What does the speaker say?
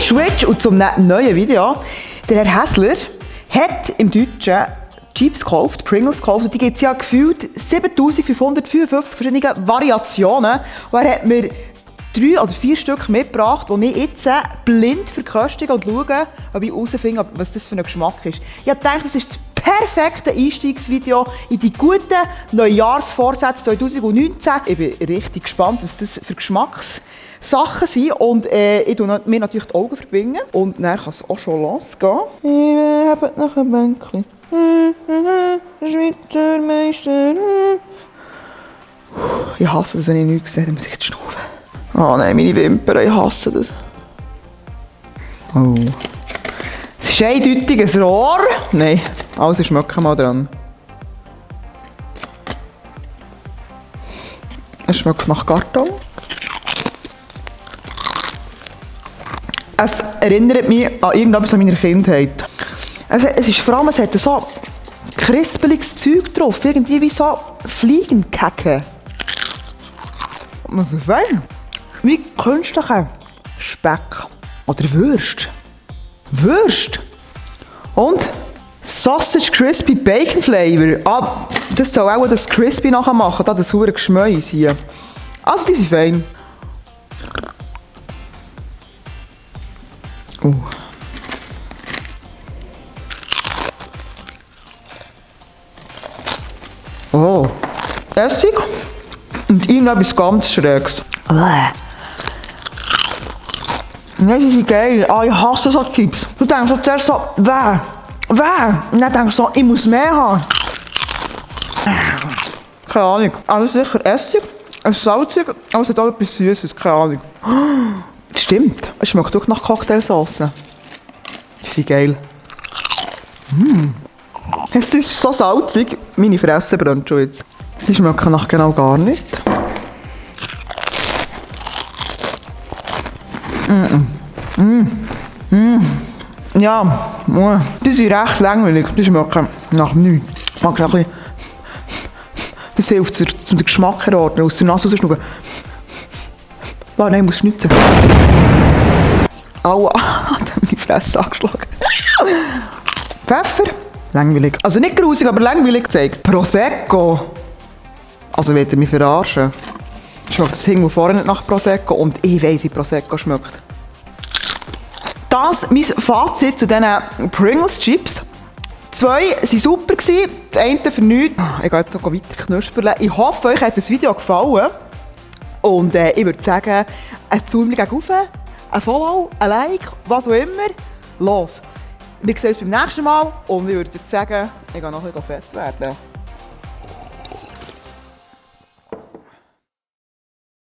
Switch und zum neuen Video. Der Herr Häsler hat im Deutschen Chips gekauft, Pringles gekauft. Und die gibt es ja gefühlt 7555 verschiedene Variationen. Und er hat mir 3 oder 4 Stück mitgebracht, die ich jetzt blind verköstige und schaue, ob ich herausfinde, was das für ein Geschmack ist. Ich denke, das ist das perfekte Einstiegsvideo in die guten Neujahrsvorsätze 2019. Ich bin richtig gespannt, was das für Geschmackssachen sind. Und ich tue mir natürlich die Augen verbinden. Und dann kann es auch schon losgehen. Ich habe noch ein Bänkchen. Schweizer Meister. Ich hasse das, wenn ich nichts sehe, dann muss ich schnaufen. Oh nein, meine Wimpern, ich hasse das. Oh. Es ist eindeutig ein Rohr. Nein, also schmecken mal dran. Es schmeckt nach Karton. Es erinnert mich an irgendetwas an meiner Kindheit. Also, es ist vor allem, es hat so krispeliges Zeug drauf, irgendwie wie so Fliegenkacke. Wie künstlicher Speck oder Würst. Würst. Und Sausage Crispy Bacon Flavor. Ah, das soll auch das Crispy nachher machen, das hure Geschmäus hier. Also die sind fein. Oh, Essig und irgendetwas ganz Schräges. Nein, die sind geil. Ah, ich hasse so Chips. Du denkst so zuerst so, weh. Und dann denkst du so, ich muss mehr haben. Keine Ahnung. Also sicher Essig, es ist salzig, aber es hat auch etwas Süßes. Keine Ahnung. Das stimmt. Es schmeckt auch nach Cocktailsauce. Die sind geil. Es ist so salzig, meine Fresse brennt schon jetzt. Die schmecken nach genau gar nicht. Ja, die sind recht langweilig. Die schmecken nach nichts. Ich mag ein bisschen. Das hilft, um den Geschmack herordnen, aus der Nase rausschnuppen. Oh nein, ich muss schnitzen. Aua, hat meine Fresse angeschlagen. Pfeffer, langweilig. Also nicht grusig, aber langweilig gezeigt. Prosecco. Also wollt ihr mich verarschen? Schmeckt das irgendwo vorne nicht nach Prosecco und ich weiss, wie Prosecco schmeckt. Das ist mein Fazit zu diesen Pringles Chips. 2 waren super, das eine für nichts. Ich gehe jetzt noch weiter knusperle. Ich hoffe, euch hat das Video gefallen. Und ich würde sagen, ein Daumen gegen rauf, ein Follow, ein Like, was auch immer. Los! Wir sehen uns beim nächsten Mal und ich würde sagen, ich gehe noch ein bisschen fett werden.